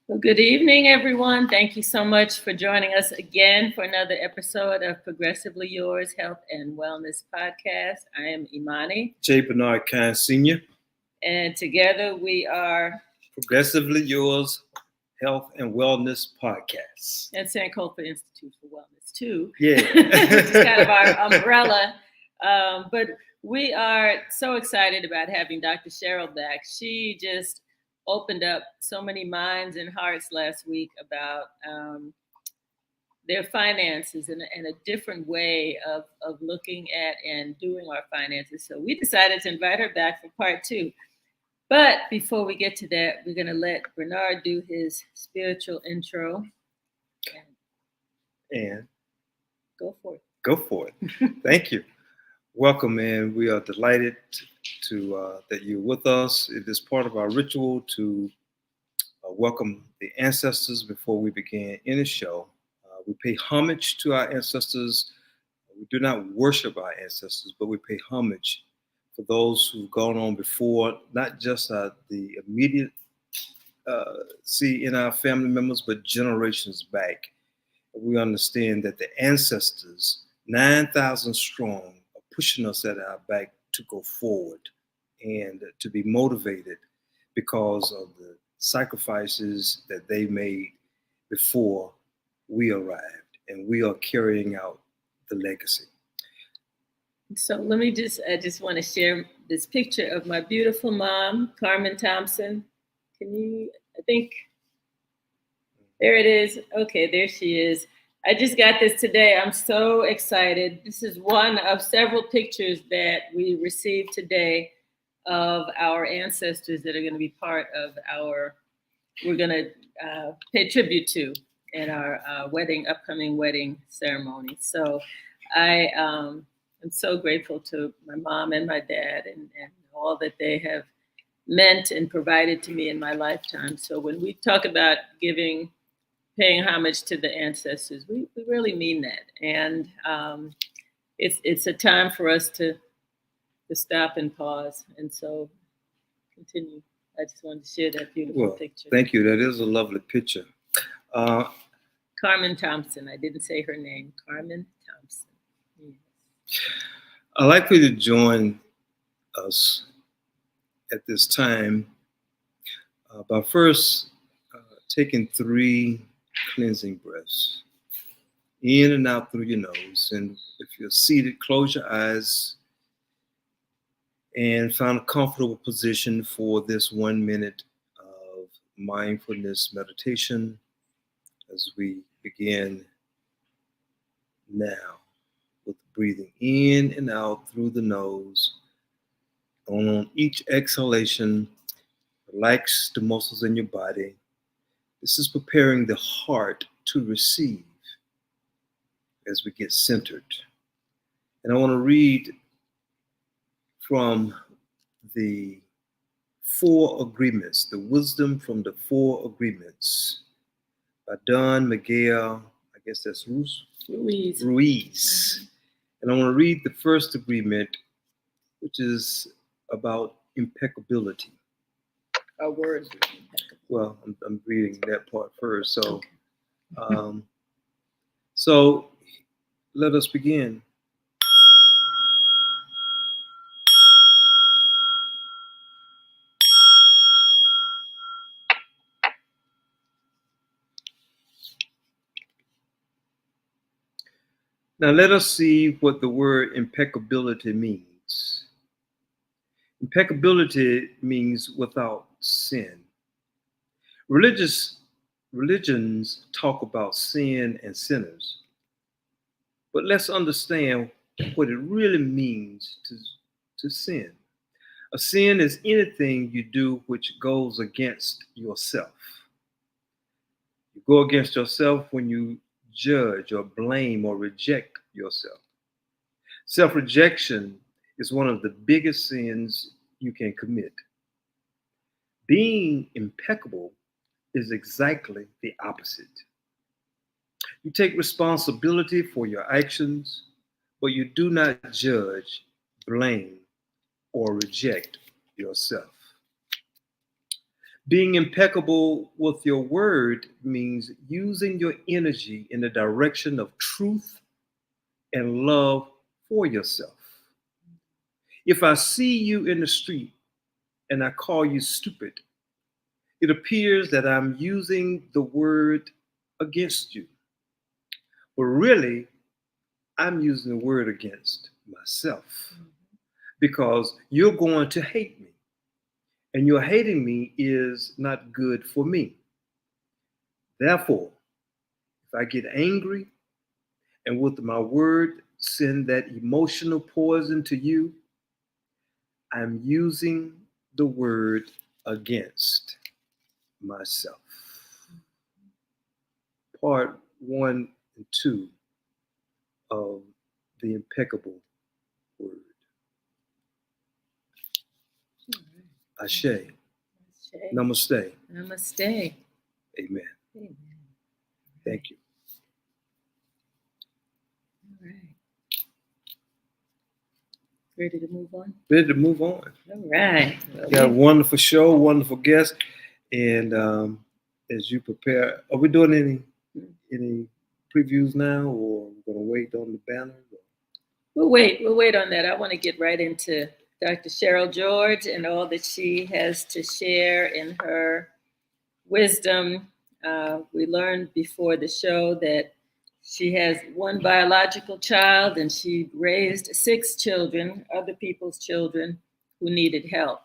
Well, good evening, everyone. Thank you so much for joining us again for another episode of Progressively Yours Health and Wellness Podcast. I am Imani. J. Bernard Kine Sr. And together we are Progressively Yours Health and Wellness Podcast. at Sankofa Institute for Wellness, too. Yeah. Which is kind of our umbrella. But we are so excited about having Dr. Cheryl back. She just opened up so many minds and hearts last week about their finances and a different way of looking at and doing our finances. So we decided to invite her back for part 2. But before we get to that, we're going to let Bernard do his spiritual intro. And go for it. Go for it. Thank you. Welcome, and we are delighted to that you're with us. It is part of our ritual to welcome the ancestors before we begin any show. We pay homage to our ancestors. We do not worship our ancestors, but we pay homage for those who've gone on before, not just the immediate see in our family members, but generations back. We understand that the ancestors, 9,000 strong, are pushing us at our back to go forward and to be motivated because of the sacrifices that they made before we arrived, and we are carrying out the legacy. So I just want to share this picture of my beautiful mom, Carmen Thompson. I think, there it is. Okay, there she is. I just got this today. I'm so excited. This is one of several pictures that we received today of our ancestors that are going to be part of we're going to pay tribute to in our upcoming wedding ceremony. So I am so grateful to my mom and my dad and all that they have meant and provided to me in my lifetime. So when we talk about paying homage to the ancestors, we really mean that. And it's a time for us to stop and pause. And so continue. I just wanted to share that beautiful picture. Thank you. That is a lovely picture. Carmen Thompson. I didn't say her name. Carmen Thompson. Yes. I'd like for you to join us at this time by first taking 3 cleansing breaths in and out through your nose. And if you're seated, close your eyes and find a comfortable position for this 1 minute of mindfulness meditation as we begin now with breathing in and out through the nose. On each exhalation, relax the muscles in your body. This is preparing the heart to receive as we get centered. And I want to read from the 4 agreements, the wisdom from the 4 agreements by Don Miguel, I guess that's Ruiz. Mm-hmm. And I want to read the first agreement, which is about impeccability. Our words. Well, I'm reading that part first. So, so let us begin. Now let us see what the word impeccability means. Impeccability means without sin. Religions talk about sin and sinners, but let's understand what it really means to sin. A sin is anything you do which goes against yourself. You go against yourself when you judge or blame or reject yourself. Self-rejection is one of the biggest sins you can commit. Being impeccable is exactly the opposite. You take responsibility for your actions, but you do not judge, blame, or reject yourself. Being impeccable with your word means using your energy in the direction of truth and love for yourself. If I see you in the street and I call you stupid, it appears that I'm using the word against you. But really, I'm using the word against myself because you're going to hate me. And your hating me is not good for me. Therefore, if I get angry and with my word send that emotional poison to you, I'm using the word against myself. Part 1 and 2 of the impeccable word. Ashe. Namaste. Namaste. Amen. Amen. Thank you. All right. Ready to move on? Ready to move on. All right. Well, Got a wonderful show, wonderful guest. And as you prepare, are we doing any previews now, or we're gonna wait on the banner? We'll wait on that. I want to get right into Dr. Cheryl George and all that she has to share in her wisdom. We learned before the show that she has one biological child and she raised 6 children, other people's children who needed help.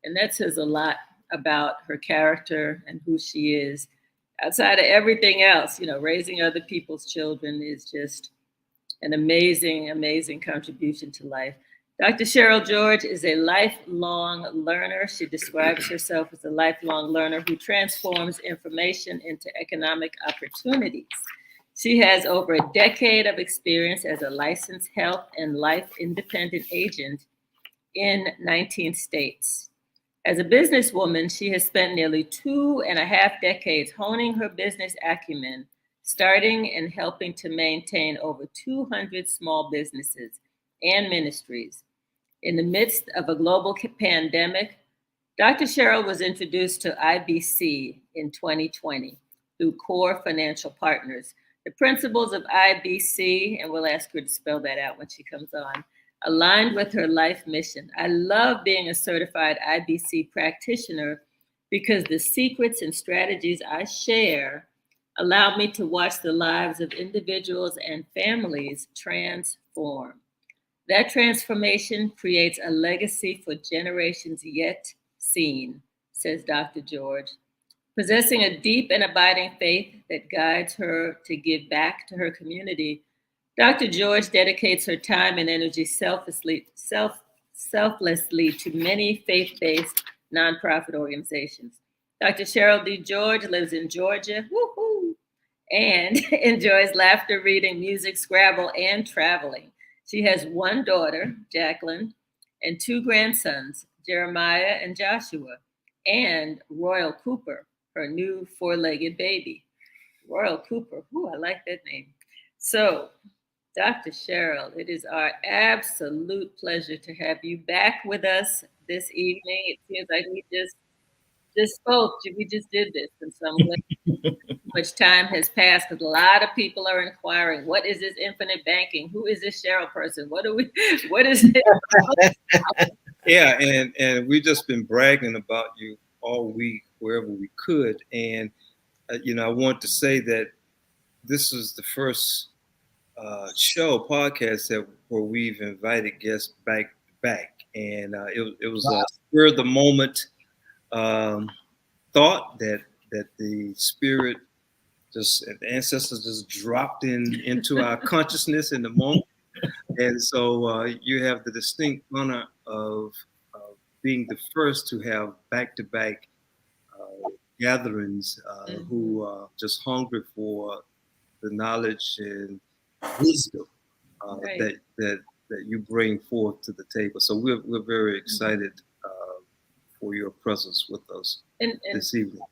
And that says a lot about her character and who she is. Outside of everything else, raising other people's children is just an amazing, amazing contribution to life. Dr. Cheryl George is a lifelong learner. She describes herself as a lifelong learner who transforms information into economic opportunities. She has over a decade of experience as a licensed health and life independent agent in 19 states. As a businesswoman, she has spent nearly 2.5 decades honing her business acumen, starting and helping to maintain over 200 small businesses and ministries. In the midst of a global pandemic, Dr. Cheryl was introduced to IBC in 2020 through Core Financial Partners. The principles of IBC, and we'll ask her to spell that out when she comes on, aligned with her life mission. I love being a certified IBC practitioner because the secrets and strategies I share allow me to watch the lives of individuals and families transform. That transformation creates a legacy for generations yet seen, says Dr. George. Possessing a deep and abiding faith that guides her to give back to her community, Dr. George dedicates her time and energy selflessly to many faith-based nonprofit organizations. Dr. Cheryl D. George lives in Georgia, woohoo, and enjoys laughter, reading, music, Scrabble, and traveling. She has one daughter, Jacqueline, and 2 grandsons, Jeremiah and Joshua, and Royal Cooper, her new 4-legged baby. Royal Cooper, I like that name. So, Dr. Cheryl, it is our absolute pleasure to have you back with us this evening. It feels like we just spoke. We just did this, and so I'm glad much time has passed because a lot of people are inquiring, what is this infinite banking? Who is this Cheryl person? What is it? Yeah, and we've just been bragging about you all week wherever we could. And, I want to say that this is the first podcast where we've invited guests back to back. And it was a spur of the moment thought that the spirit the ancestors just dropped into our consciousness in the moment. And so you have the distinct honor of being the first to have back-to-back gatherings who are just hungry for the knowledge and wisdom Right. that you bring forth to the table. So we're very excited for your presence with us this evening.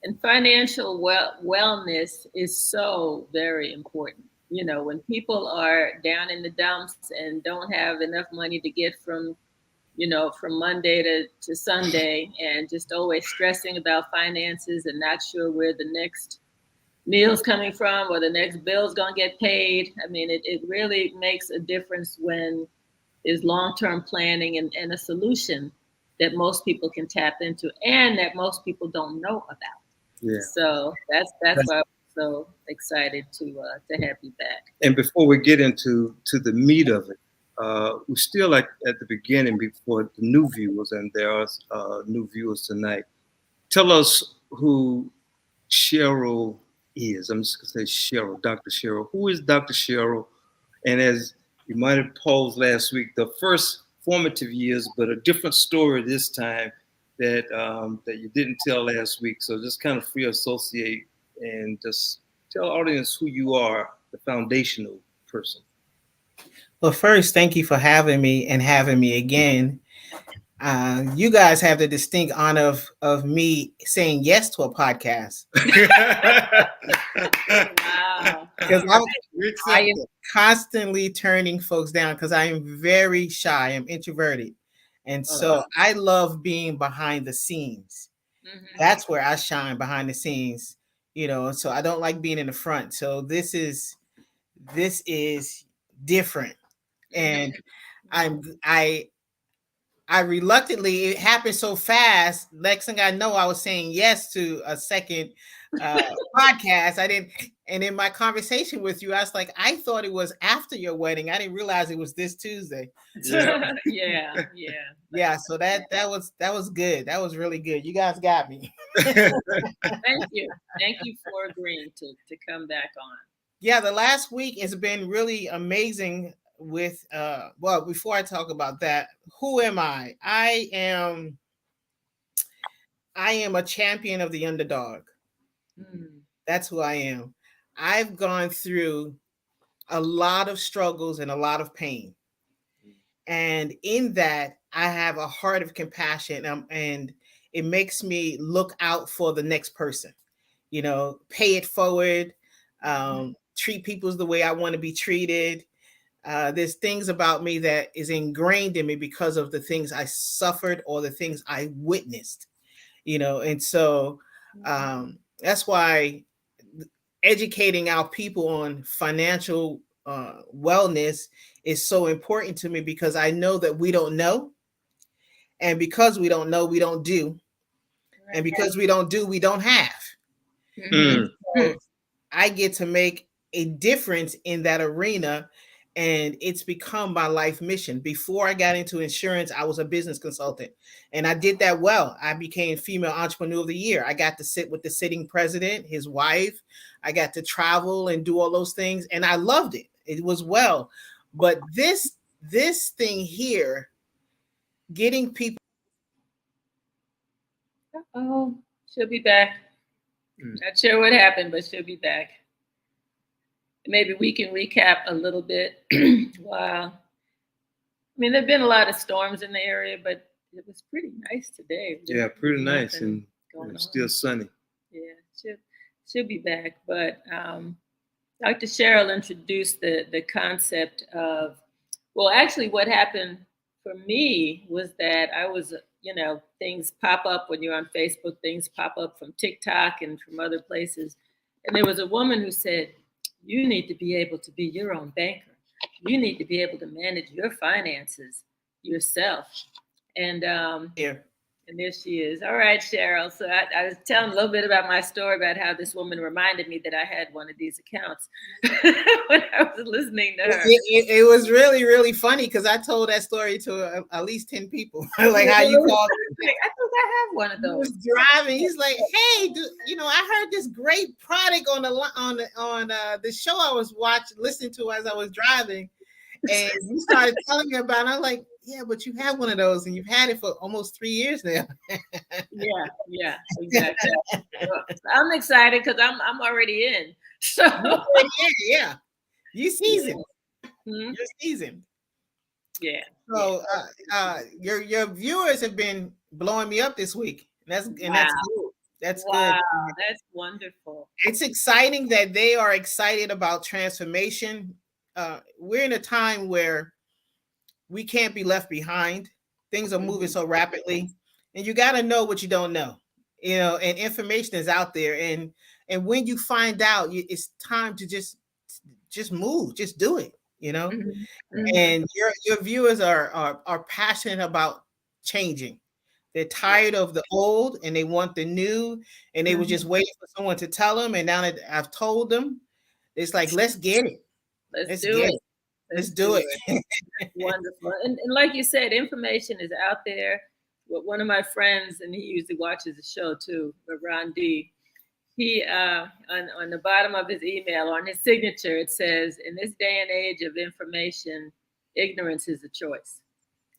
And financial wellness is so very important. When people are down in the dumps and don't have enough money to get from from Monday to Sunday, and just always stressing about finances and not sure where the next meal's coming from or the next bill's going to get paid. I mean, it really makes a difference when there's long-term planning and a solution that most people can tap into and that most people don't know about. Yeah. So that's why I'm so excited to have you back. And before we get into the meat of it, we're still like at the beginning before the new viewers, and there are new viewers tonight. Tell us who Cheryl is. I'm just going to say Cheryl, Dr. Cheryl. Who is Dr. Cheryl? And as you might have posed last week, the first formative years, but a different story this time that that you didn't tell last week. So just kind of free associate and just tell the audience who you are, the foundational person. Well, first, thank you for having me and having me again. You guys have the distinct honor of me saying yes to a podcast. Wow. Because I am constantly turning folks down because I am very shy. I'm introverted. And so I love being behind the scenes. Mm-hmm. That's where I shine, behind the scenes, so I don't like being in the front. So this is different. And I reluctantly, it happened so fast. Next thing I know, I was saying yes to a second podcast. I didn't, and in my conversation with you, I was like, I thought it was after your wedding. I didn't realize it was this Tuesday. Yeah. Yeah. So that was good. That was really good. You guys got me. Thank you for agreeing to come back on. Yeah, the last week has been really amazing. With well, before I talk about that, who am I? I am a champion of the underdog. That's who I am. I've gone through a lot of struggles and a lot of pain, and in that I have a heart of compassion, and it makes me look out for the next person, pay it forward, treat people the way I want to be treated. There's things about me that is ingrained in me because of the things I suffered or the things I witnessed, and so that's why educating our people on financial wellness is so important to me, because I know that we don't know. And because we don't know, we don't do. And because we don't do, we don't have. Mm-hmm. So I get to make a difference in that arena. And it's become my life mission. Before I got into insurance, I was a business consultant, and I did that well. I became Female Entrepreneur of the Year. I got to sit with the sitting president, his wife. I got to travel and do all those things, and I loved it. It was well. But this thing here, getting people. Oh, she'll be back. Not sure what happened, but she'll be back. Maybe we can recap a little bit. Wow. I mean, there have been a lot of storms in the area, but it was pretty nice today. Yeah, pretty nice, and it's still sunny. Yeah, she'll be back. But Dr. Cheryl introduced the concept of, well, actually what happened for me was that I was, things pop up when you're on Facebook, things pop up from TikTok and from other places. And there was a woman who said, you need to be able to be your own banker. You need to be able to manage your finances yourself. And and there she is. All right, Cheryl. So I was telling a little bit about my story about how this woman reminded me that I had one of these accounts when I was listening to her. It was really, really funny because I told that story to at least 10 people. Like how you called it. I thought I have one of those. He was driving. He's like, hey, I heard this great product on the show I was listening to as I was driving. And you started telling me about it. I'm like, yeah, but you have one of those and you've had it for almost 3 years now. Yeah, exactly. I'm excited because I'm already in. So yeah. You seasoned. Mm-hmm. You're seasoned. Yeah. So your viewers have been blowing me up this week. That's good. That's wow, good. That's wonderful. It's exciting that they are excited about transformation. We're in a time where we can't be left behind. Things are moving so rapidly, and you got to know what you don't know, and information is out there. And when you find out, it's time to just move, just do it, and your viewers are passionate about changing. They're tired of the old and they want the new, and they were just waiting for someone to tell them. And now that I've told them, it's like, let's get it. Let's do it. Let's do it. Wonderful. And like you said, information is out there. One of my friends, and he usually watches the show too, Ron D. He on the bottom of his email, on his signature, it says, "In this day and age of information, ignorance is a choice."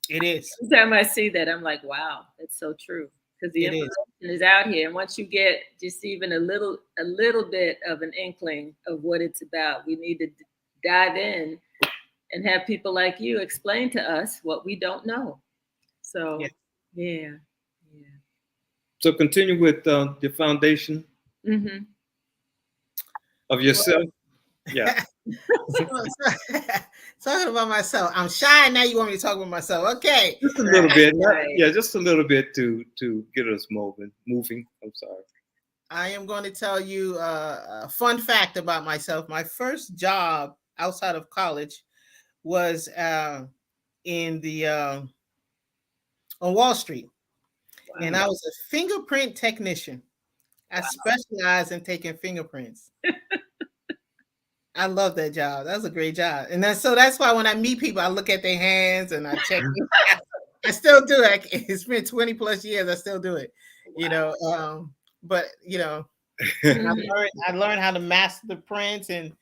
It is. Every time I see that, I'm like, wow, that's so true. Because the information is out here. And once you get just even a little bit of an inkling of what it's about, we need to dive in and have people like you explain to us what we don't know. So, yeah. So continue with the foundation of yourself. Yeah. Talking about myself. I'm shy now. You want me to talk about myself? Okay. Just a little bit. Just a little bit to get us moving. I'm sorry. I am going to tell you a fun fact about myself. My first job outside of college was in the on Wall Street. Wow. And I was a fingerprint technician. I specialize in taking fingerprints. I love that job. That was a great job. And so that's why when I meet people, I look at their hands and I check. I still do it. It's been 20 plus years. I still do it, but I learned how to master the prints and,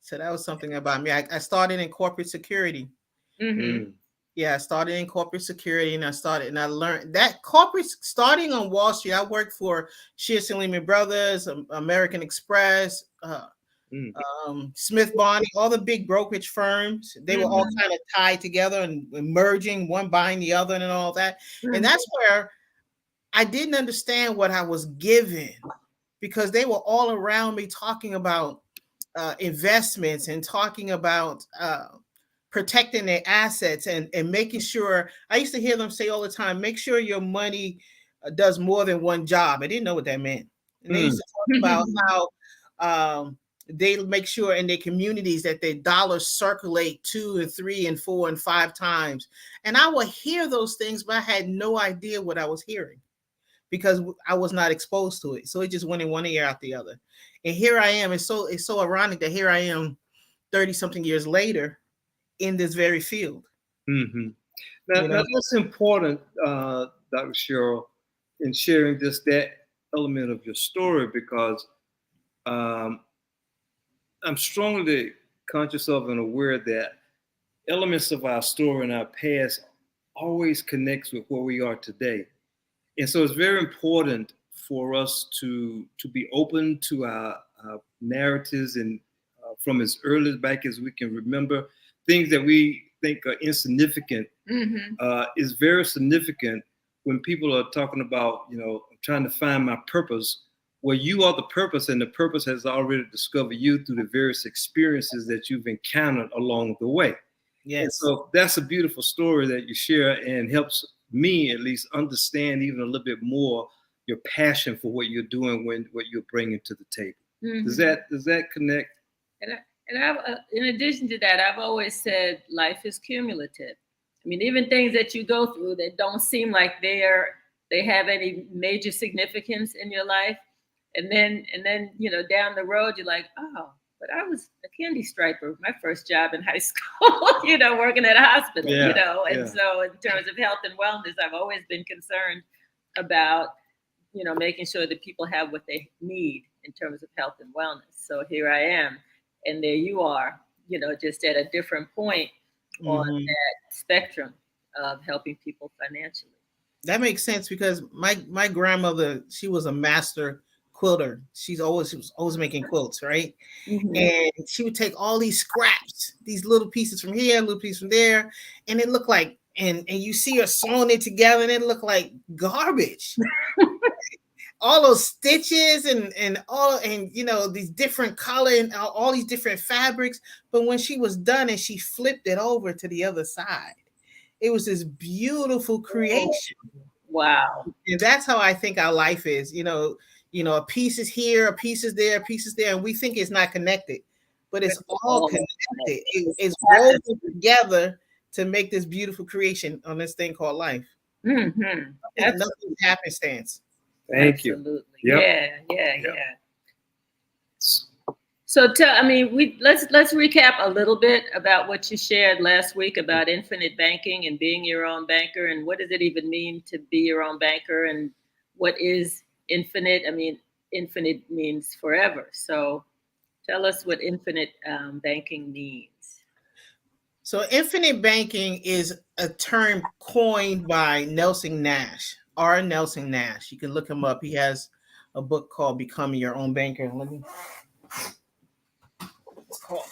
so that was something about me. I started in corporate security. Yeah, I started in corporate security, and I learned that starting on Wall Street. I worked for Shears and Lehman Brothers, American Express, Smith Barney, all the big brokerage firms. They were all kind of tied together and merging, one buying the other and all that. And that's where I didn't understand what I was given, because they were all around me talking about investments and talking about protecting their assets and making sure. I used to hear them say all the time, make sure your money does more than one job. I didn't know what that meant. And they used to talk about how they make sure in their communities that their dollars circulate 2 and 3 and 4 and 5 times. And I would hear those things, but I had no idea what I was hearing because I was not exposed to it. So it just went in one ear out the other. And here I am. It's so ironic that here I am 30 something years later in this very field. Now that's important, Dr. Cheryl, in sharing that element of your story, because I'm strongly conscious of and aware that elements of our story and our past always connects with where we are today. And so it's very important for us to be open to our narratives and from as early back as we can remember. Things that we think are insignificant is very significant when people are talking about, trying to find my purpose. Well, you are the purpose, and the purpose has already discovered you through the various experiences that you've encountered along the way. Yes. And so that's a beautiful story that you share, and helps me at least understand even a little bit more your passion for what you're doing, what you're bringing to the table. Does that connect? And I've, in addition to that, I've always said life is cumulative. I mean, even things that you go through that don't seem like they have any major significance in your life, and then down the road you're like, oh, but I was a candy striper my first job in high school, working at a hospital, and so in terms of health and wellness, I've always been concerned about making sure that people have what they need in terms of health and wellness. So here I am. And there you are, just at a different point on that spectrum of helping people financially. That makes sense, because my grandmother, she was a master quilter. She was always making quilts, right? And she would take all these scraps, these little pieces from here, little piece from there, and it looked like, and you see her sewing it together, and it looked like garbage. All those stitches and all, and these different color and all these different fabrics. But when she was done and she flipped it over to the other side, It was this beautiful creation. Wow. And that's how I think our life is. A piece is here, a piece is there, a piece is there, and we think it's not connected, but it's all connected. It's woven together to make this beautiful creation on this thing called life. Mm-hmm. Nothing happenstance. Thank you. Absolutely. Yep. Yeah. So let's recap a little bit about what you shared last week about infinite banking and being your own banker, and what does it even mean to be your own banker, and what is infinite? I mean, infinite means forever. So tell us what infinite banking means. So infinite banking is a term coined by Nelson Nash, R. Nelson Nash. You can look him up. He has a book called Becoming Your Own Banker. It's called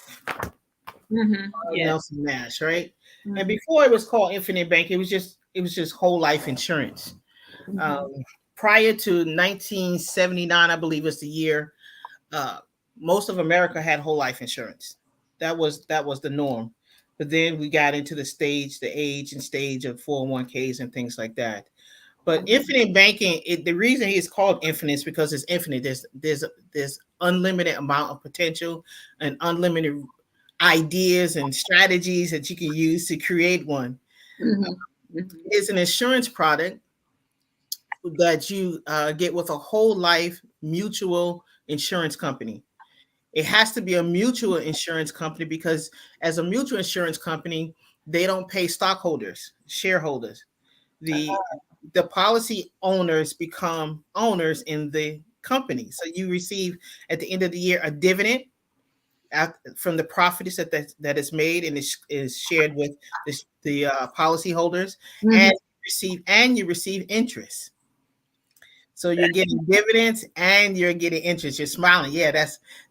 Nelson Nash, right? Mm-hmm. And before it was called infinite banking, it was just whole life insurance. Mm-hmm. Prior to 1979, I believe was the year, most of America had whole life insurance. That was the norm. But then we got into the age and stage of 401ks and things like that. But infinite banking, the reason it's called infinite is because it's infinite. There's unlimited amount of potential and unlimited ideas and strategies that you can use to create one. Mm-hmm. It's an insurance product that you get with a whole life mutual insurance company. It has to be a mutual insurance company because as a mutual insurance company, they don't pay stockholders, shareholders. The policy owners become owners in the company. So you receive at the end of the year a dividend from the profits that is made and is shared with the policy holders, mm-hmm. and you receive interest. So you're getting dividends and you're getting interest. You're smiling. Yeah,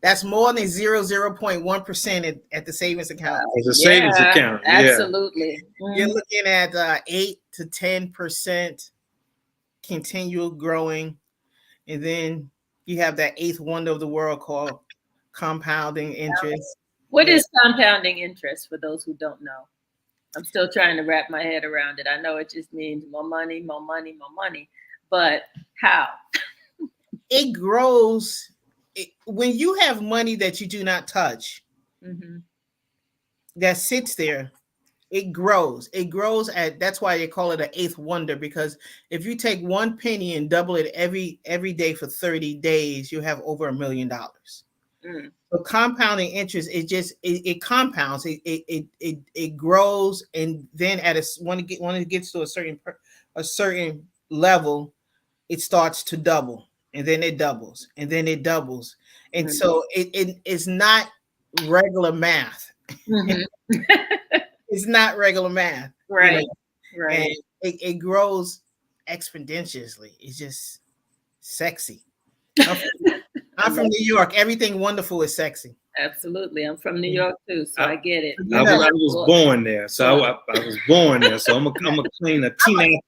that's more than 0.1% at the savings account. It's a savings account. Absolutely. Mm-hmm. You're looking at 8 to 10% continual growing, and then you have that eighth wonder of the world called compounding interest. What is compounding interest for those who don't know? I'm still trying to wrap my head around it. I know it just means more money, more money, more money. But how? It grows. When you have money that you do not touch, mm-hmm. that sits there, it grows. It grows that's why they call it an eighth wonder, because if you take 1 penny and double it every day for 30 days, you have over $1 million. Mm. So compounding interest, it compounds. It grows, and then when it gets to a certain level, it starts to double, and then it doubles, and then it doubles, and mm-hmm. so it is not regular math. Mm-hmm. It's not regular math, right? Right. And it grows exponentially. It's just sexy. I'm from New York. Everything wonderful is sexy. Absolutely. I'm from New York too, so I get it. I was born there, so I was born there. So I'm a clean a teen.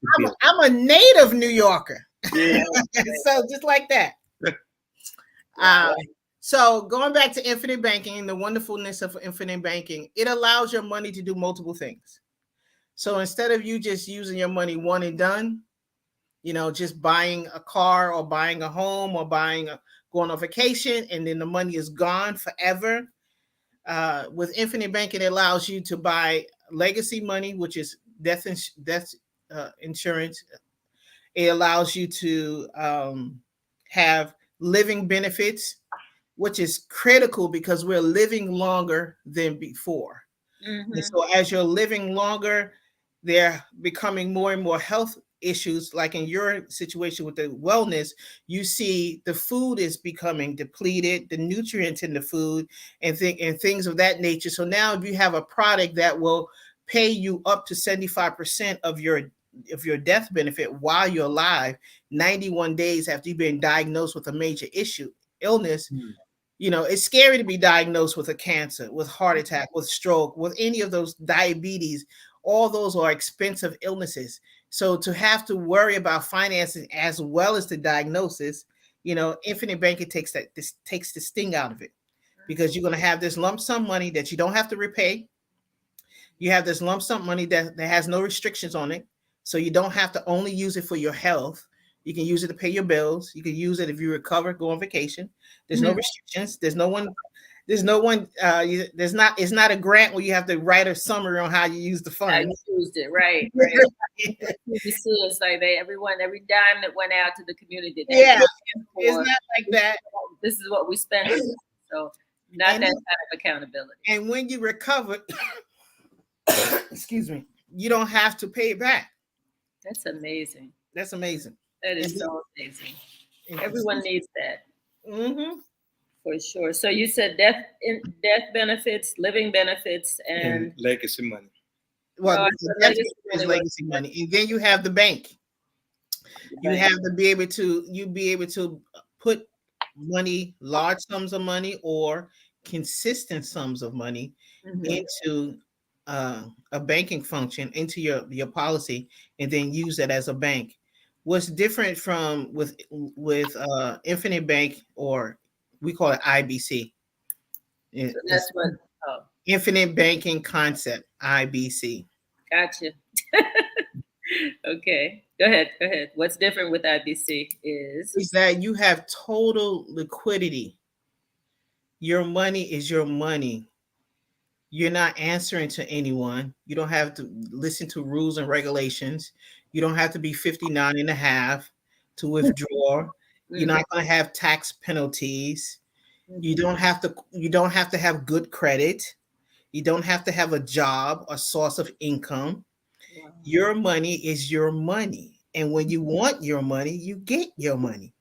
I'm a native New Yorker. Yeah. So just like that. So going back to infinite banking and the wonderfulness of infinite banking, it allows your money to do multiple things. So instead of you just using your money one and done, just buying a car or buying a home or going on vacation, and then the money is gone forever. With infinite banking, it allows you to buy legacy money, which is death insurance. It allows you to have living benefits, which is critical because we're living longer than before. Mm-hmm. And so as you're living longer, they're becoming more and more health issues. Like in your situation with the wellness, you see the food is becoming depleted, the nutrients in the food and things of that nature. So now if you have a product that will pay you up to 75% of your death benefit while you're alive, 91 days after you've been diagnosed with a major illness, mm-hmm. It's scary to be diagnosed with a cancer, with heart attack, with stroke, with any of those diabetes. All those are expensive illnesses. So to have to worry about finances as well as the diagnosis, infinite banking takes the sting out of it, because you're going to have this lump sum money that you don't have to repay. You have this lump sum money that has no restrictions on it. So you don't have to only use it for your health. You can use it to pay your bills. You can use it if you recover, go on vacation. There's no restrictions. There's no one. There's not. It's not a grant where you have to write a summary on how you use the I funds. used it, right. It's like every dime that went out to the community. Yeah, it's not like that. This is what we spent. So not that kind of accountability. And when you recover, excuse me, you don't have to pay it back. That's amazing. That's amazing. That is so amazing. Everyone needs that. Mm-hmm. For sure. So you said death benefits, living benefits, and legacy money. Well, legacy money, and then you have the bank. You have to be able to put money, large sums of money, or consistent sums of money into a banking function, into your policy, and then use it as a bank. What's different from with Infinite Bank, or we call it IBC. So that's what Infinite Banking Concept, IBC. Gotcha. Okay, go ahead. What's different with IBC is that you have total liquidity. Your money is your money. You're not answering to anyone. You don't have to listen to rules and regulations. You don't have to be 59 and a half to withdraw. You're not going to have tax penalties. You don't have to have good credit. You don't have to have a job, a source of income. Wow. Your money is your money. And when you want your money, you get your money.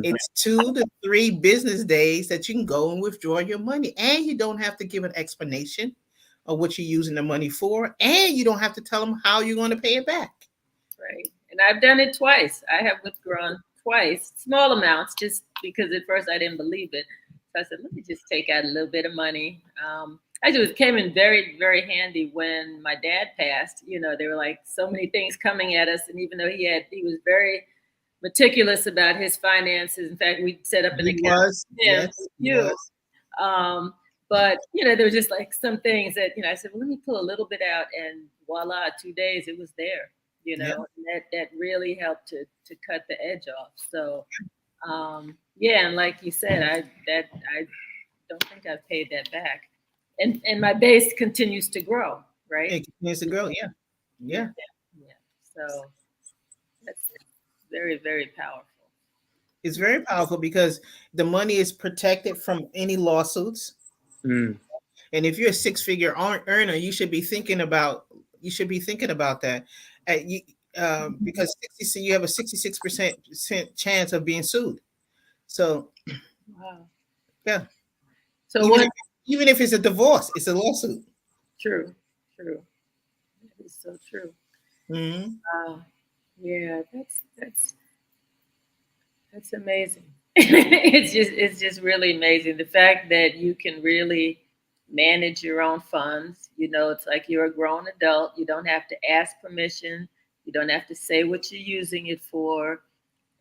It's 2 to 3 business days that you can go and withdraw your money. And you don't have to give an explanation of what you're using the money for. And you don't have to tell them how you're going to pay it back. Right. And I've done it twice. I have withdrawn twice, small amounts, just because at first I didn't believe it. So I said, let me just take out a little bit of money. Actually, it came in very, very handy when my dad passed. You know, there were like so many things coming at us. And even though he was very meticulous about his finances. In fact, we set up an account. But, you know, there were just like some things that, you know, I said, well, let me pull a little bit out, and voila, 2 days, it was there, you know, and that really helped to cut the edge off. So, and like you said, I don't think I've paid that back. And my base continues to grow, right? It continues to grow, yeah. So that's very, very powerful. It's very powerful because the money is protected from any lawsuits. And if you're a 6-figure earner, you should be thinking about that. Because you have a 66% chance of being sued. So, wow. Yeah. So even if it's a divorce, it's a lawsuit. True. That is so true. Yeah, that's amazing. It's just really amazing. The fact that you can really manage your own funds. You know, it's like you're a grown adult. You don't have to ask permission. You don't have to say what you're using it for,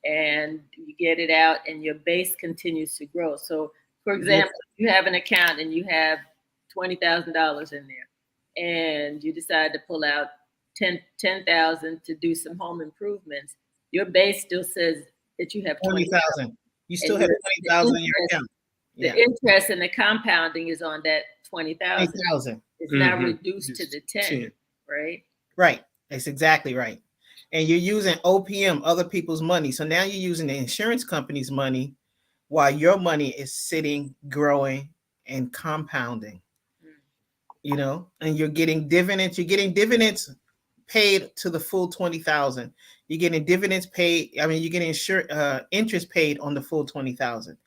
and you get it out, and your base continues to grow. So, for example, if you have an account and you have $20,000 in there, and you decide to pull out $10,000 to do some home improvements, your base still says that you have 20,000. You still have 20,000 in your account. The interest and the compounding is on that 20,000. It's now reduced to the 10, right? Right. That's exactly right. And you're using OPM, other people's money. So now you're using the insurance company's money while your money is sitting, growing, and compounding. You know, and you're getting dividends. You're getting dividends paid to the full 20,000. You're getting dividends paid. I mean, you're getting interest paid on the full 20,000.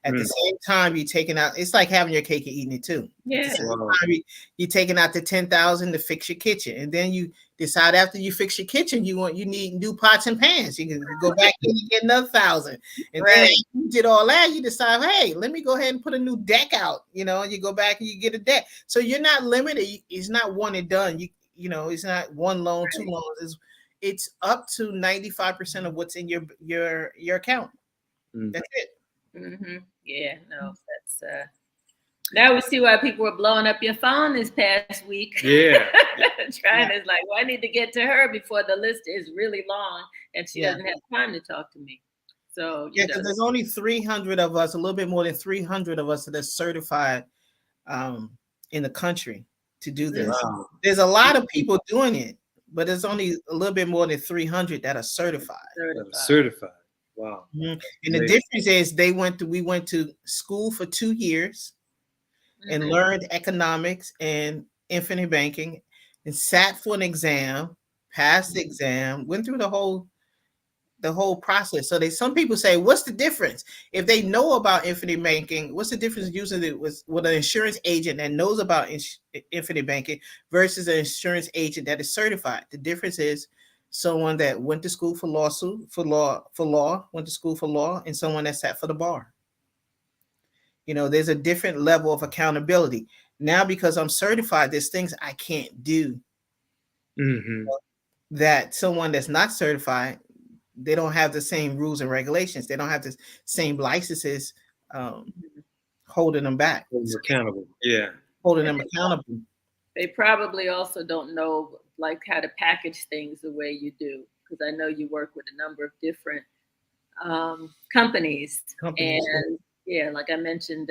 At the same time, you're taking out. It's like having your cake and eating it too. Yeah. You're taking out the 10,000 to fix your kitchen, and then you decide after you fix your kitchen, you need new pots and pans. You can go back and you get another 1,000, and then you did all that. You decide, hey, let me go ahead and put a new deck out. You know, and you go back and you get a deck. So you're not limited. It's not one and done. You know, it's not one loan, 2 loans. It's up to 95% of what's in your account. That's it. Yeah, no, Now we see why people were blowing up your phone this past week. Yeah. Trying to like, well, I need to get to her before the list is really long and she doesn't have time to talk to me. So yeah, because there's only 300 of us, a little bit more than 300 of us that are certified in the country to do this. Wow. There's a lot of people doing it, but there's only a little bit more than 300 that are certified. Certified. Wow. Mm-hmm. And the difference is we went to school for 2 years and learned economics and infinite banking and sat for an exam, passed the exam, went through the whole process. So some people say, what's the difference? If they know about infinite banking, what's the difference using it with an insurance agent that knows about infinite banking versus an insurance agent that is certified? The difference is someone that went to school for went to school for law, and someone that sat for the bar. There's a different level of accountability. Now, because I'm certified, there's things I can't do that someone that's not certified, they don't have the same rules and regulations. They don't have the same licenses holding them back. Accountable. Yeah. Holding them accountable. They probably also don't know like how to package things the way you do. Because I know you work with a number of different companies. And yeah, like I mentioned,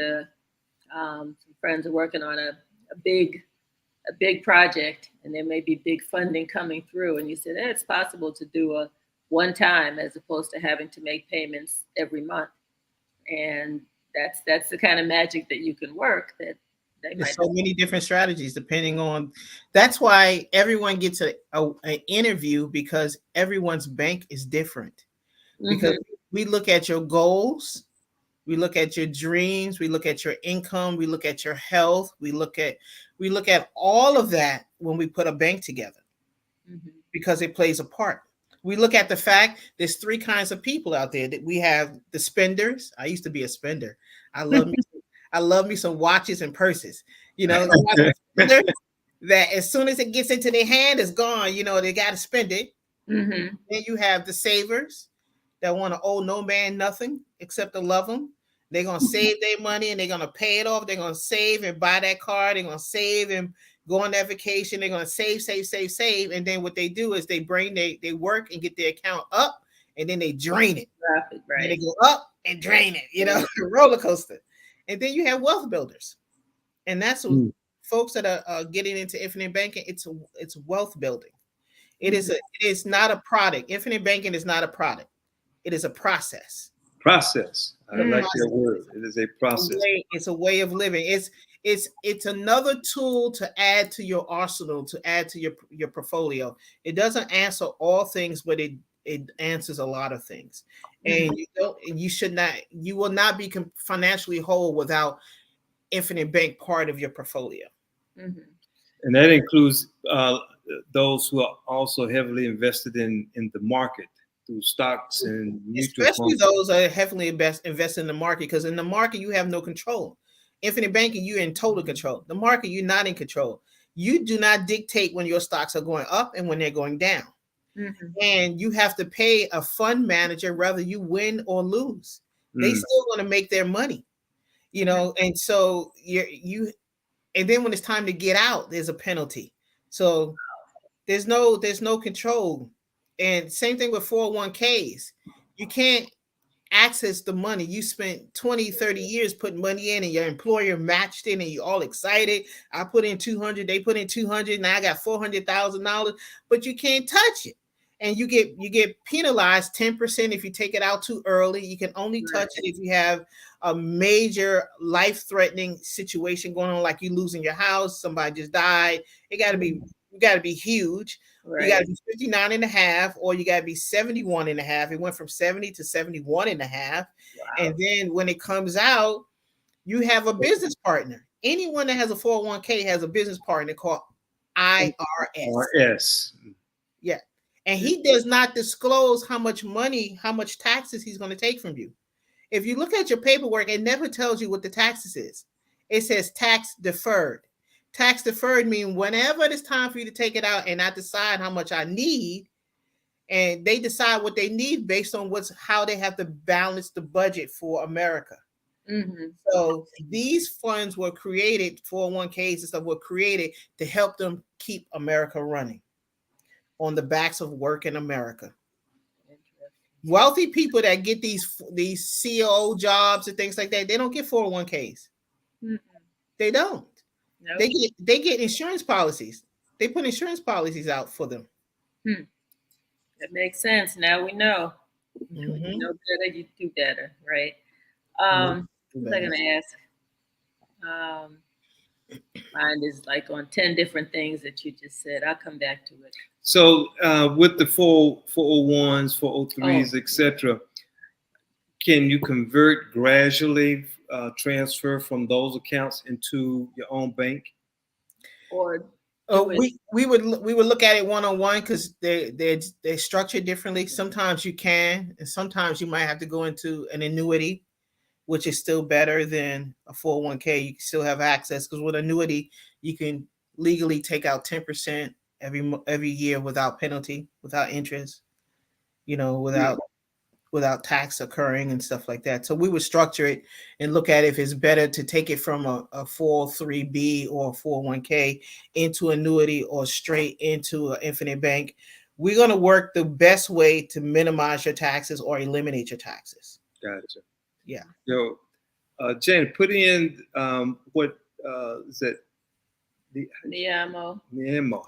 some friends are working on a big project, and there may be big funding coming through. And you said it's possible to do a one time as opposed to having to make payments every month. And that's the kind of magic that you can work. There's so many different strategies depending on. That's why everyone gets an interview, because everyone's bank is different. Because we look at your goals, we look at your dreams, we look at your income, we look at your health, we look at all of that when we put a bank together, because it plays a part. We look at the fact there's 3 kinds of people out there. That we have the spenders. I used to be a spender. I love me some watches and purses. That as soon as it gets into their hand, it's gone. They got to spend it. Then you have the savers that want to owe no man nothing except to love them. They're going to save their money and they're going to pay it off. They're going to save and buy that car. They're going to save and go on that vacation. They're going to save. And then what they do is they work and get their account up, and then they drain it. Right. And they go up and drain it, roller coaster. And then you have wealth builders. And that's what folks that are getting into infinite banking, it's wealth building. It is not a product. Infinite banking is not a product. It is a process. Process. I like that word. It is a process. It's a way of living. It's another tool to add to your arsenal, to add to your portfolio. It doesn't answer all things, but it answers a lot of things. And you will not be financially whole without infinite bank part of your portfolio. And that includes those who are also heavily invested in the market through stocks and mutual especially funds. Those are heavily invested in the market, because in the market you have no control. Infinite banking, you're in total control. The market, you're not in control. You do not dictate when your stocks are going up and when they're going down. And you have to pay a fund manager whether you win or lose. They still want to make their money, and so and then when it's time to get out, there's a penalty. So there's no control. And same thing with 401ks. You can't access the money. You spent 20, 30 years putting money in, and your employer matched it, and you're all excited. I put in 200, they put in 200, now I got $400,000, but you can't touch it. And you get penalized 10% if you take it out too early. You can only touch it if you have a major life-threatening situation going on, like you losing your house, somebody just died. You got to be huge. You got to be 59 and a half, or you got to be 71 and a half. It went from 70 to 71 and a half. Wow. And then when it comes out, you have a business partner. Anyone that has a 401k has a business partner called IRS. Yeah. And he does not disclose how much money, how much taxes he's going to take from you. If you look at your paperwork, it never tells you what the taxes is. It says tax deferred. Tax deferred means whenever it's time for you to take it out, and I decide how much I need, and they decide what they need based on how they have to balance the budget for America. Mm-hmm. So these funds were created, 401ks and stuff were created to help them keep America running on the backs of working America. Wealthy people that get these CEO jobs and things like that, they don't get 401ks. Mm-hmm. They don't. Nope. They get insurance policies. They put insurance policies out for them. That makes sense. Now we know. Mm-hmm. You know better, you do better, right? Mm-hmm. What was I gonna ask? Mine is like on 10 different things that you just said. I'll come back to it. So with the 401s, 403s, etc., can you convert gradually, transfer from those accounts into your own bank? Or we would look at it one-on-one because they're structured differently. Sometimes you can, and sometimes you might have to go into an annuity, which is still better than a 401k. You can still have access because with annuity, you can legally take out 10% every year without penalty, without interest, without tax occurring and stuff like that. So we would structure it and look at if it's better to take it from a 403b or a 401k into annuity or straight into an infinite bank. We're going to work the best way to minimize your taxes or eliminate your taxes. Gotcha. Yeah. So, Jen, put in what is that? Niamo.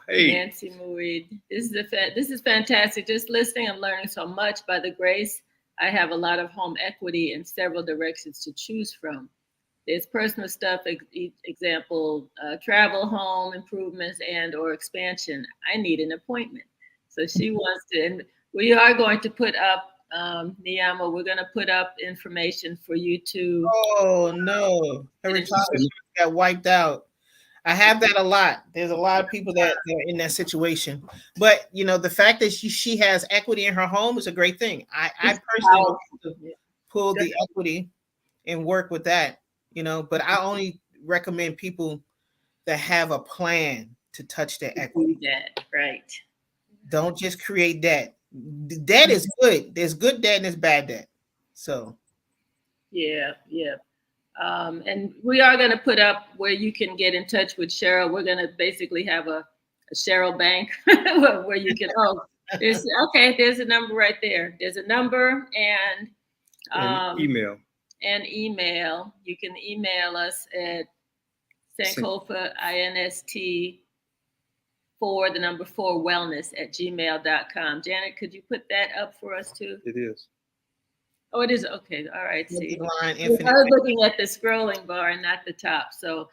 Hey. Nancy Murid. This is fantastic. Just listening, I'm learning so much. By the grace, I have a lot of home equity in several directions to choose from. There's personal stuff, example, travel, home improvements, and or expansion. I need an appointment. So she wants to, and we are going to put up, Niamo, we're going to put up information for you to. Oh, no. Her retirement got wiped out. I have that a lot. There's a lot of people that are in that situation. But, the fact that she has equity in her home is a great thing. I personally pull the equity and work with that, but I only recommend people that have a plan to touch their equity. That, right. Don't just create debt. Debt is good. There's good debt and there's bad debt. So. Yeah. And we are going to put up where you can get in touch with Cheryl. We're going to basically have a Cheryl bank where you can, there's a number right there. There's a number and email. And email. You can email us at Sankofa, INST, 4 wellness@gmail.com. Janet, could you put that up for us too? It is. Oh, it is. Okay. All right. See, I was looking at the scrolling bar and not the top. So,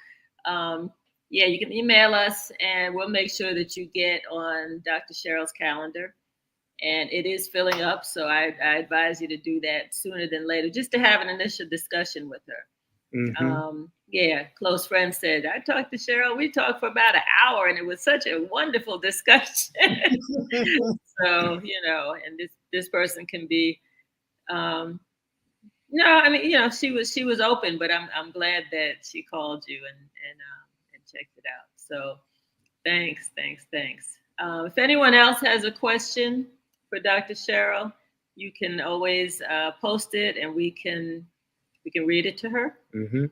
you can email us and we'll make sure that you get on Dr. Cheryl's calendar. And it is filling up. So I advise you to do that sooner than later, just to have an initial discussion with her. Mm-hmm. Close friend said, I talked to Cheryl. We talked for about an hour and it was such a wonderful discussion. So, and this person can be, she was open, but I'm glad that she called you and checked it out. So thanks. If anyone else has a question for Dr. Cheryl, you can always post it and we can read it to her. Mm-hmm.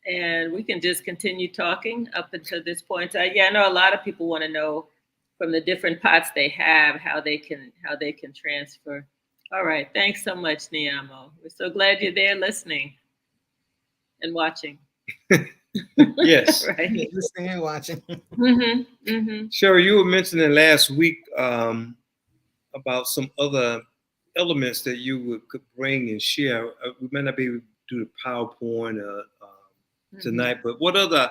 And we can just continue talking up until this point. I know a lot of people want to know from the different pots they have how they can transfer. All right. Thanks so much, Niamo. We're so glad you're there listening and watching. Yes. Right. Listening and watching. Mm-hmm. Mm-hmm. Cheryl, you were mentioning last week about some other elements that you could bring and share. We may not be able to do the PowerPoint tonight, but what other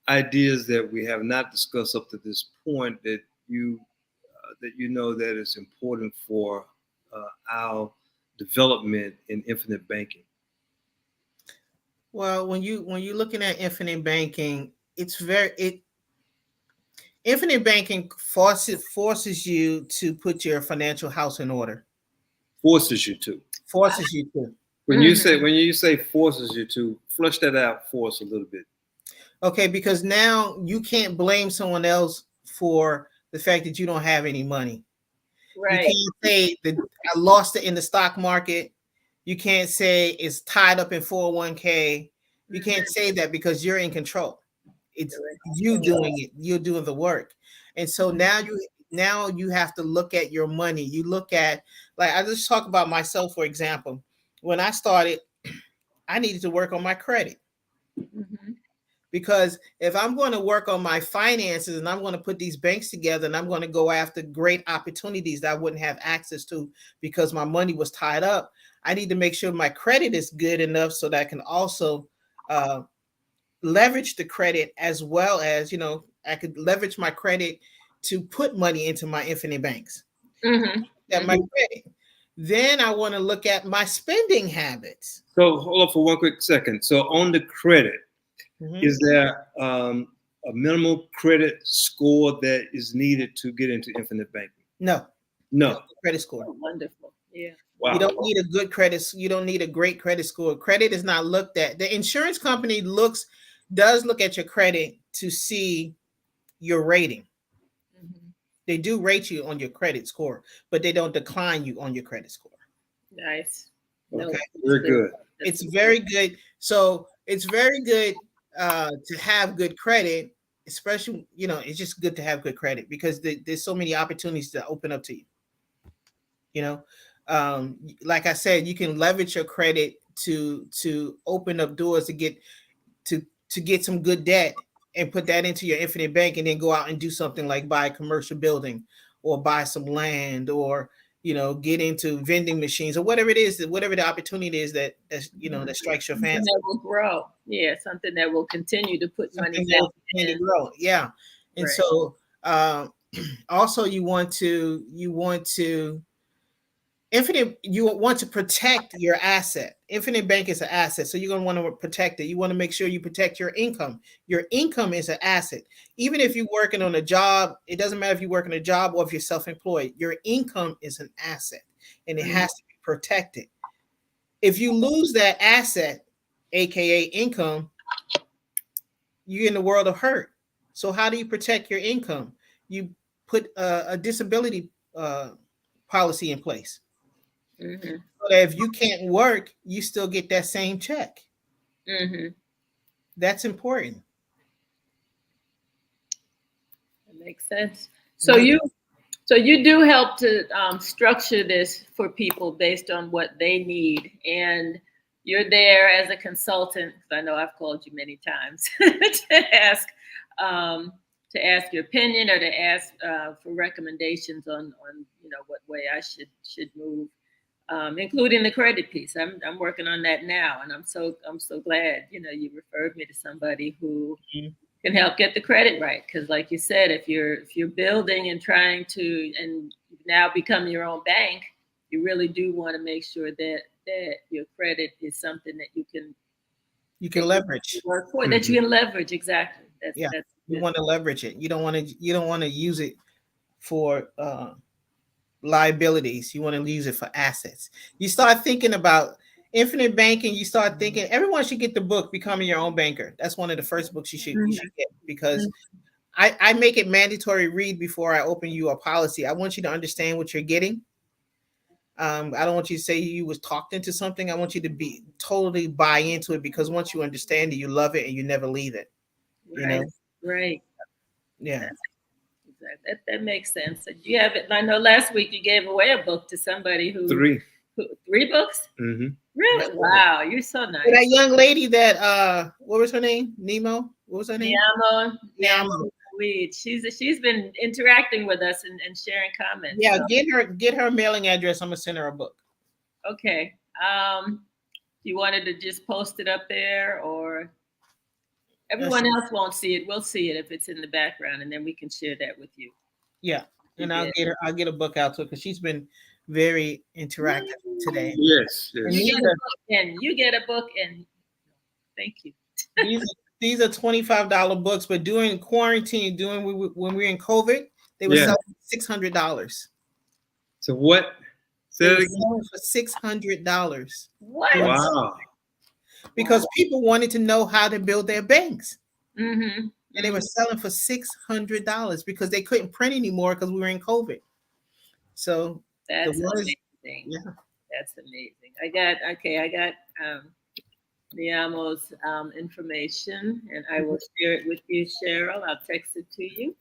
ideas that we have not discussed up to this point that you that is important for our development in infinite banking? Well, when you're looking at infinite banking, infinite banking forces you to put your financial house in order. Forces you to. When you say forces you to, flesh that out for us a little bit. Okay, because now you can't blame someone else for the fact that you don't have any money. Right. You can't say that I lost it in the stock market. You can't say it's tied up in 401k. You can't say that because you're in control. It's you doing it. You're doing the work. And so now you have to look at your money. You look at, like, I just talk about myself, for example. When I started, I needed to work on my credit. Mhm. Because if I'm going to work on my finances and I'm going to put these banks together and I'm going to go after great opportunities that I wouldn't have access to because my money was tied up, I need to make sure my credit is good enough so that I can also leverage the credit, as well as, I could leverage my credit to put money into my infinite banks. Mhm. That my credit. Then I want to look at my spending habits. So hold on for one quick second. So on the credit, Mhm. is there a minimal credit score that is needed to get into infinite banking? No. No. Credit score. Oh, wonderful. Yeah. Wow. You don't need a good credit. You don't need a great credit score. Credit is not looked at. The insurance company does look at your credit to see your rating. Mhm. They do rate you on your credit score, but they don't decline you on your credit score. Nice. Okay. No, Very good. It's very good. So it's very good to have good credit, especially, it's just good to have good credit because there's so many opportunities to open up to you. Like I said, you can leverage your credit to open up doors to get some good debt and put that into your infinite bank, and then go out and do something like buy a commercial building or buy some land, or get into vending machines, or whatever it is, whatever the opportunity is that strikes your something fancy. that will grow. Yeah, something that will continue to put money Something that will back continue in. to grow. Yeah. And Right. so also you want to you want to protect your asset. Infinite bank is an asset, so you're going to want to protect it. You want to make sure you protect your income. Your income is an asset. Even if you're working on a job, it doesn't matter if you're working a job or if you're self-employed. Your income is an asset, and it has to be protected. If you lose that asset, aka income, you're in the world of hurt. So how do you protect your income? You put a disability policy in place. Mm-hmm. So that if you can't work, you still get that same check. Mm-hmm. That's important. That makes sense. So you do help to structure this for people based on what they need, and you're there as a consultant. I know I've called you many times um, to ask your opinion, or to ask for recommendations on what way I should move, including the credit piece. I'm working on that now, and I'm so glad you referred me to somebody who Mhm. can help get the credit right. Because like you said, if you're building and trying to, and now become your own bank, you really do want to make sure that your credit is something that you can leverage. work for, that you can leverage. Exactly. Yeah, That's you want to leverage it. You don't want to use it for liabilities. You want to use it for assets. You start thinking about infinite banking. You start thinking everyone should get the book Becoming Your Own Banker. That's one of the first books you should get, because I make it mandatory read before I open you a policy. I want you to understand what you're getting. I don't want you to say you was talked into something. I want you to be totally buy into it, because once you understand it, you love it and you never leave it. right. Right. Yeah. That makes sense. So you have it. I know last week you gave away a book to somebody who 3. 3 books. Mm-hmm. Really? Wow, you're so nice. That young lady that what was her name? Nemo? What was her name? Nyamo. Weed. She's been interacting with us and sharing comments. Yeah, so. get her mailing address. I'm gonna send her a book. Okay. You wanted to just post it up there, or everyone else won't see it? We'll see it if it's in the background, and then we can share that with you. Yeah, and I'll get a book out to her, because she's been very interactive today. Yes. You get a book, and thank you. These are $25 books, but during quarantine, when we were in COVID, they were selling $600. So what? They were selling for $600. What? Wow. Because people wanted to know how to build their banks. Mm-hmm. And they were selling for $600 because they couldn't print anymore because we were in COVID. So that's amazing. Yeah. That's amazing. I got Niamo's information, and I will share it with you, Cheryl. I'll text it to you.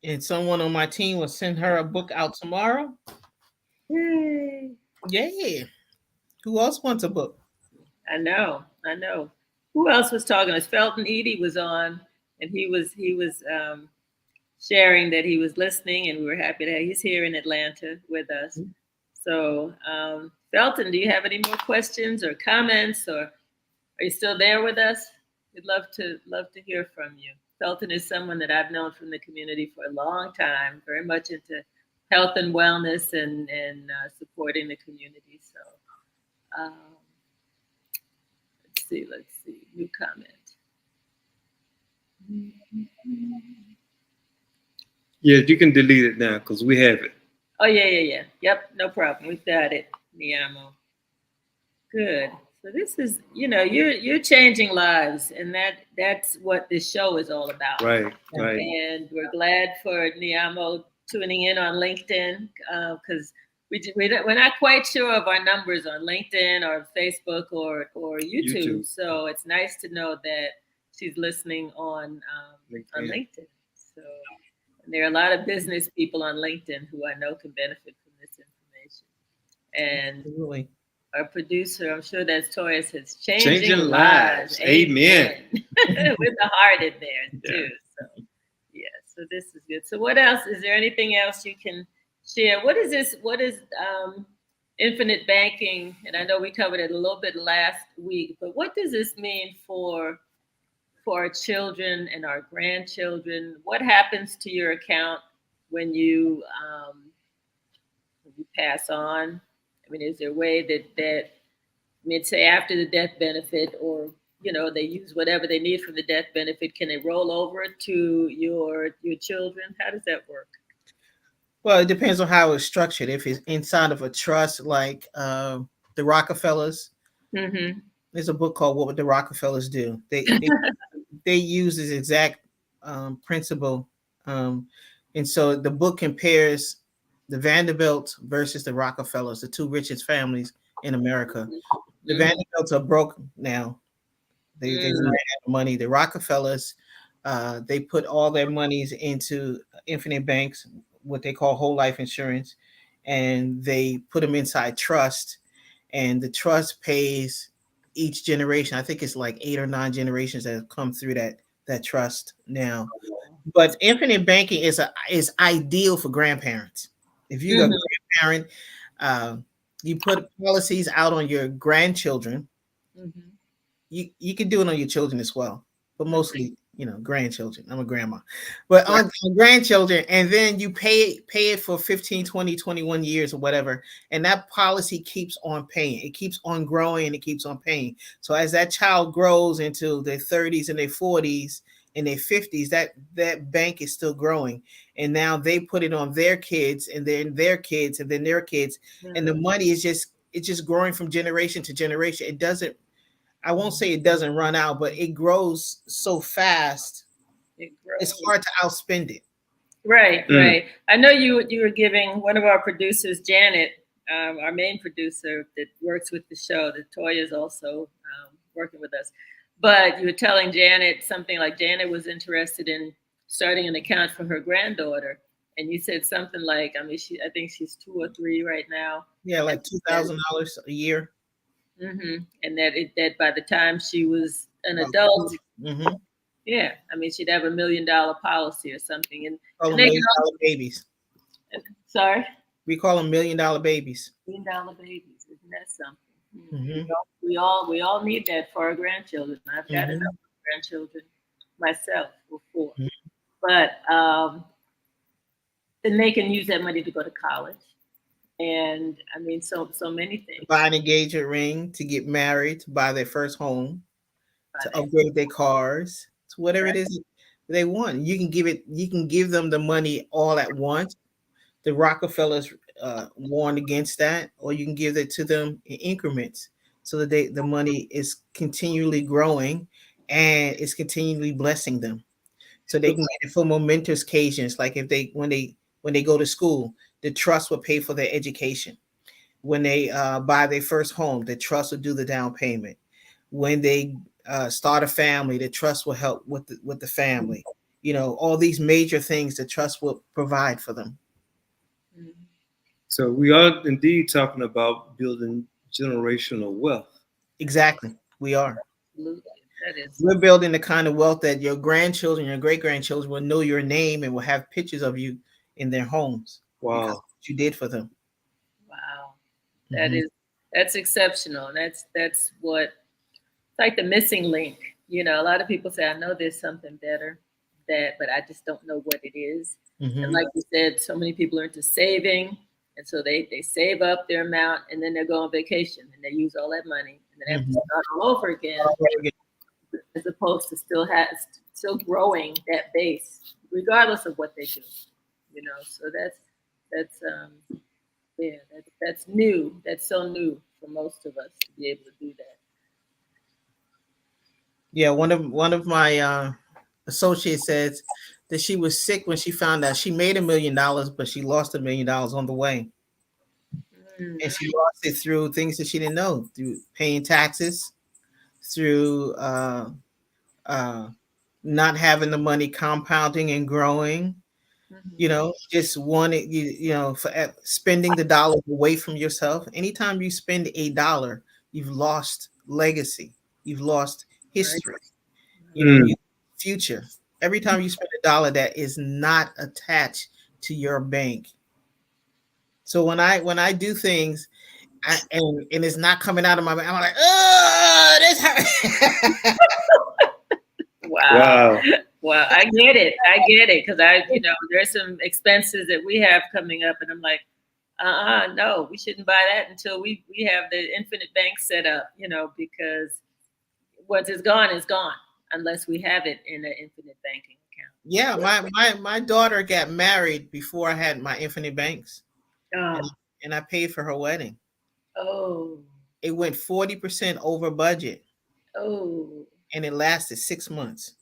And someone on my team will send her a book out tomorrow. Yay! Yeah. Who else wants a book? I know, I know. Who else was talking? It was Felton Edie was on, and he was sharing that he was listening, and we were happy that he's here in Atlanta with us. So, Felton, do you have any more questions or comments, or are you still there with us? We'd love to hear from you. Felton is someone that I've known from the community for a long time, very much into health and wellness and supporting the community. So, let's see, new comment. Yeah, you can delete it now because we have it. Oh yeah. Yep, no problem. We've got it, Niamo. Good. So this is, you're changing lives, and that's what this show is all about. Right. And we're glad for Niamo tuning in on LinkedIn because we're not quite sure of our numbers on LinkedIn or Facebook or YouTube. So it's nice to know that she's listening on LinkedIn. So and there are a lot of business people on LinkedIn who I know can benefit from this information. And Absolutely. Our producer, I'm sure that's Toya, says changing lives. Amen. With the heart in there too. So so this is good. So what else? Is there anything else you can share? What is this? What is infinite banking? And I know we covered it a little bit last week, but what does this mean for our children and our grandchildren? What happens to your account when you pass on? I mean, is there a way that say after the death benefit, or they use whatever they need from the death benefit, can they roll over to your children? How does that work? Well, it depends on how it's structured. If it's inside of a trust, like the Rockefellers, there's a book called "What Would the Rockefellers Do?" They use this exact principle, and so the book compares the Vanderbilts versus the Rockefellers, the two richest families in America. The Vanderbilts are broke now. They ran out of money. The Rockefellers, they put all their monies into infinite banks, what they call whole life insurance, and they put them inside trust, and the trust pays each generation. I think it's like 8 or 9 generations that have come through that trust now. But infinite banking is ideal for grandparents. If you're a grandparent, you put policies out on your grandchildren. You can do it on your children as well, but mostly grandchildren. I'm a grandma, but on grandchildren, and then you pay it for 15, 20, 21 years or whatever, and that policy keeps on paying. It keeps on growing, and it keeps on paying. So as that child grows into their 30s and their 40s and their 50s, that bank is still growing, and now they put it on their kids, and then their kids, and then their kids, and the money is just growing from generation to generation. It doesn't, I won't say it doesn't run out, but it grows so fast. It's hard to outspend it. Right. I know you were giving one of our producers, Janet, our main producer that works with the show, that Toya is also working with us. But you were telling Janet something like Janet was interested in starting an account for her granddaughter. And you said something like, I think she's 2 or 3 right now. Yeah, like $2,000 a year. And that by the time she was an adult, she'd have $1 million policy or something. And call them $1 million babies. Sorry, we call them $1 million babies. $1 million babies, isn't that something? We all need that for our grandchildren. I've got enough grandchildren myself before, but then they can use that money to go to college. And so many things. Buy an engagement ring, to get married, to buy their first home, to upgrade their cars, to whatever it is they want. You can give them the money all at once. The Rockefellers warned against that, or you can give it to them in increments, so that the money is continually growing and it's continually blessing them, so they can get it for momentous occasions, like when they go to school. The trust will pay for their education. when they buy their first home, the trust will do the down payment. When they start a family, the trust will help with the family. You know, all these major things the trust will provide for them. So we are indeed talking about building generational wealth. Exactly, we are. Absolutely. That is. We're building the kind of wealth that your grandchildren, your great grandchildren will know your name and will have pictures of you in their homes because of Wow. what you did for them. Wow. Mhm. That's exceptional. That's what it's like the missing link. You know, a lot of people say, I know there's something better but I just don't know what it is. And like you said, so many people are into saving. And so they save up their amount and then they go on vacation and they use all that money and then they have to start all over again, as opposed to still growing that base, regardless of what they do. You know, so that's yeah, that's new. That's so new for most of us to be able to do that. Yeah, one of my associates says that she was sick when she found out she made $1 million, but she lost $1 million on the way. And she lost it through things that she didn't know, through paying taxes, through not having the money compounding and growing. You know, just wanting you know, for spending the dollar away from yourself. Anytime you spend $1, you've lost legacy, you've lost history. You know, you future. Every time you spend $1 that is not attached to your bank. So when I do things and it's not coming out of my bank, I'm like, oh, this hurt. Wow. Wow. I get it. Because there's some expenses that we have coming up, and I'm like, no, we shouldn't buy that until we have the infinite bank set up, because once it's gone, unless we have it in an infinite banking account. Yeah, my daughter got married before I had my infinite banks. Oh. And I paid for her wedding. Oh. It went 40% over budget. Oh. And it lasted 6 months.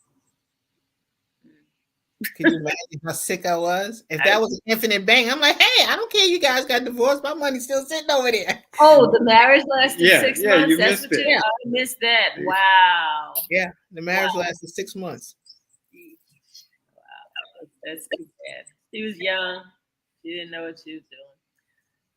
Can you imagine how sick I was? If that was an infinite bank, I'm like, hey, I don't care you guys got divorced. My money's still sitting over there. Oh, the marriage lasted 6 months? You That's missed what it. I missed that. Wow. Yeah, the marriage lasted 6 months. Wow. That's too bad. She was young. She didn't know what she was doing.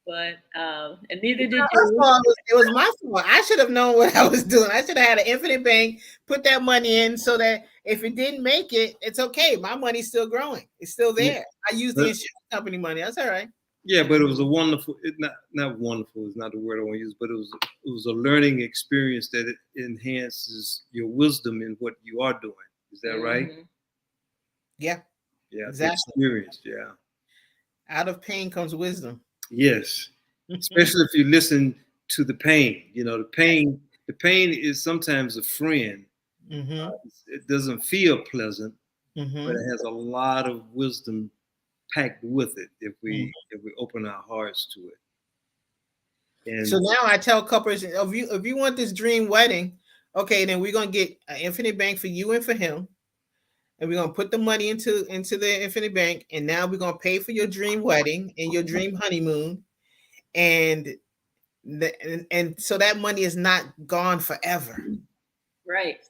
But and neither did you. It was my fault. I should have known what I was doing. I should have had an infinite bank, put that money in so that if it didn't make it, it's okay. My money's still growing. It's still there. I use the insurance company money. That's all right. Yeah, but it was a wonderful. Not wonderful is not the word I want to use, but it was a learning experience that it enhances your wisdom in what you are doing. Is that right? Yeah. Yeah. Exactly. Experience. Yeah. Out of pain comes wisdom. Yes, especially if you listen to the pain. The pain is sometimes a friend. It doesn't feel pleasant, but it has a lot of wisdom packed with it if we open our hearts to it. And so now I tell couples, if you want this dream wedding, okay, then we're gonna get an infinite bank for you and for him. And we're gonna put the money into the infinite bank, and now we're gonna pay for your dream wedding and your dream honeymoon, and so that money is not gone forever. Right,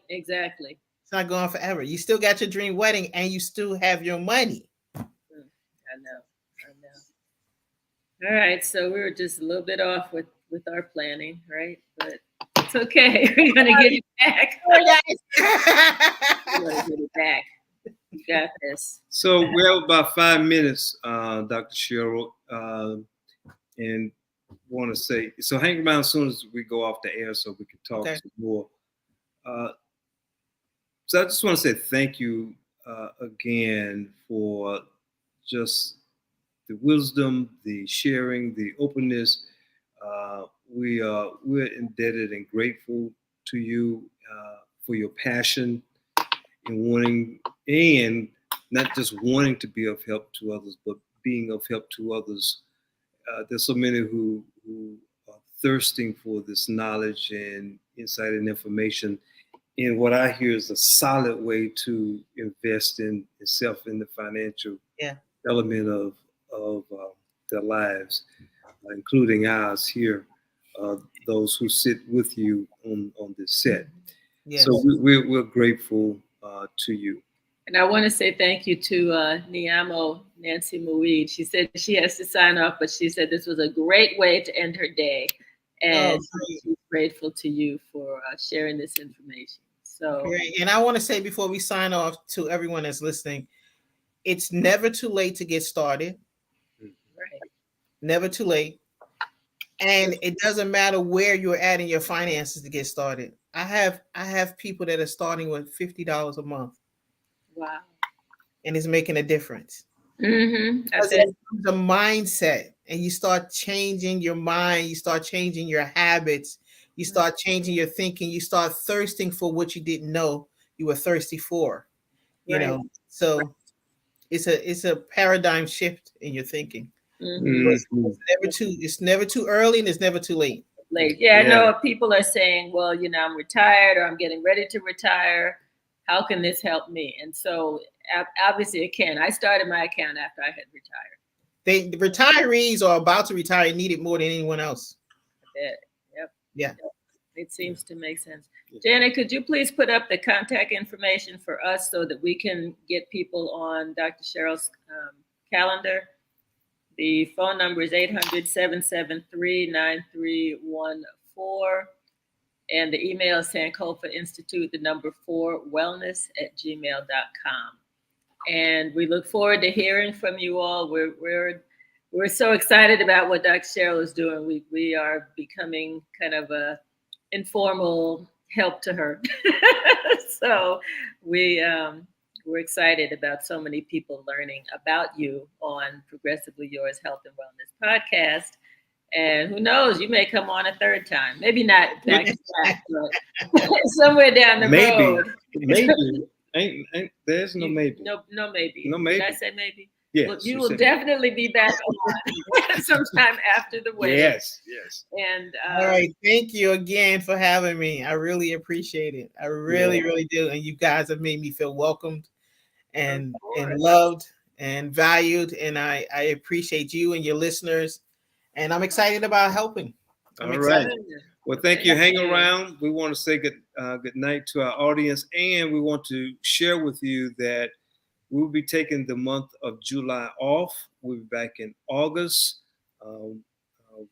exactly. It's not gone forever. You still got your dream wedding, and you still have your money. I know. All right, so we were just a little bit off with our planning, right? But it's okay. We're gonna get it back. We're gonna get it back. You got this. So we have about 5 minutes, Dr. Cheryl, and want to say, so hang around as soon as we go off the air so we can talk some more. So I just want to say thank you again for just the wisdom, the sharing, the openness. We're indebted and grateful to you for your passion in wanting, and not just wanting to be of help to others, but being of help to others. There's so many who are thirsting for this knowledge and insight and information. And what I hear is a solid way to invest in itself in the financial element of their lives. including ours here, those who sit with you on this set. Yes. So we're grateful to you. And I want to say thank you to Niamo Nancy Muid. She said she has to sign off, but she said this was a great way to end her day. And she's grateful to you for sharing this information. So, great. And I want to say before we sign off to everyone that's listening, it's never too late to get started. Right. Never too late. And it doesn't matter where you're at in your finances to get started. I have people that are starting with $50 a month. Wow. And it's making a difference. Mm-hmm. Because it's a mindset, and you start changing your mind, you start changing your habits, you start changing your thinking, you start thirsting for what you didn't know you were thirsty for. You know, so it's a paradigm shift in your thinking. Mm-hmm. It's never too early, and it's never too late. Yeah, I know people are saying, well, you know, I'm retired or I'm getting ready to retire. How can this help me? And so obviously it can. I started my account after I had retired. The retirees are about to retire need it more than anyone else. Yep. Yeah. It seems to make sense. Janet, could you please put up the contact information for us so that we can get people on Dr. Cheryl's calendar? The phone number is 800-773-9314. And the email is Sankofa Institute, the number 4 wellness@gmail.com. And we look forward to hearing from you all. We're so excited about what Dr. Cheryl is doing. We are becoming kind of a informal help to her. So we're excited about so many people learning about you on Progressively Yours Health and Wellness podcast. And who knows, you may come on a third time. Maybe not back to back, but somewhere down the road. Maybe. Ain't there's no maybe. No maybe. No maybe. Did I say maybe? Yes. Well, you will definitely be back on sometime after the wedding. Yes. And all right, thank you again for having me. I really appreciate it. I really do. And you guys have made me feel welcomed and loved and valued. And I appreciate you and your listeners. And I'm excited about helping. All right. Well, thank you. Hang around. We want to say good night to our audience, and we want to share with you that we'll be taking the month of July off. We'll be back in August.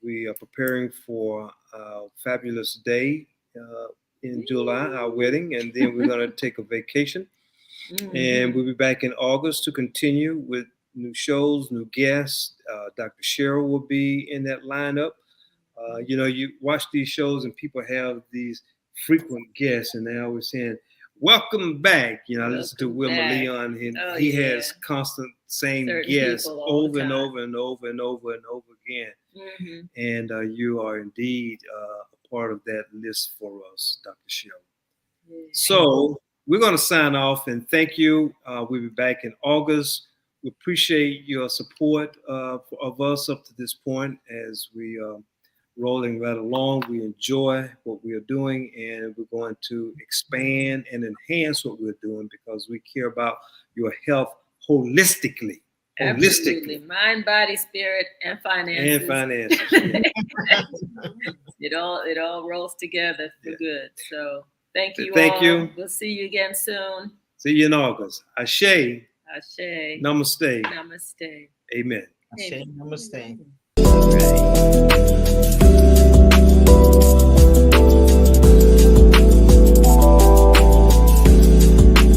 We are preparing for a fabulous day in July, our wedding, and then we're going to take a vacation. And we'll be back in August to continue with new shows, new guests. Dr. Cheryl will be in that lineup. You know, you watch these shows and people have these frequent guests, and they're always saying, "Welcome back." You know, I listen to Wilma Leon, and he has constant same guests over and over and over and over and over again. And you are indeed a part of that list for us, Dr. Cheryl. So we're going to sign off and thank you. We'll be back in August. We appreciate your support of us up to this point as we rolling right along. We enjoy what we are doing, and we're going to expand and enhance what we're doing because we care about your health holistically. Absolutely. Mind, body, spirit, and finances. It all rolls together for good. So thank you all. Thank you. We'll see you again soon. See you in August. Ashe. Namaste. Amen. Ashe. Namaste. Right.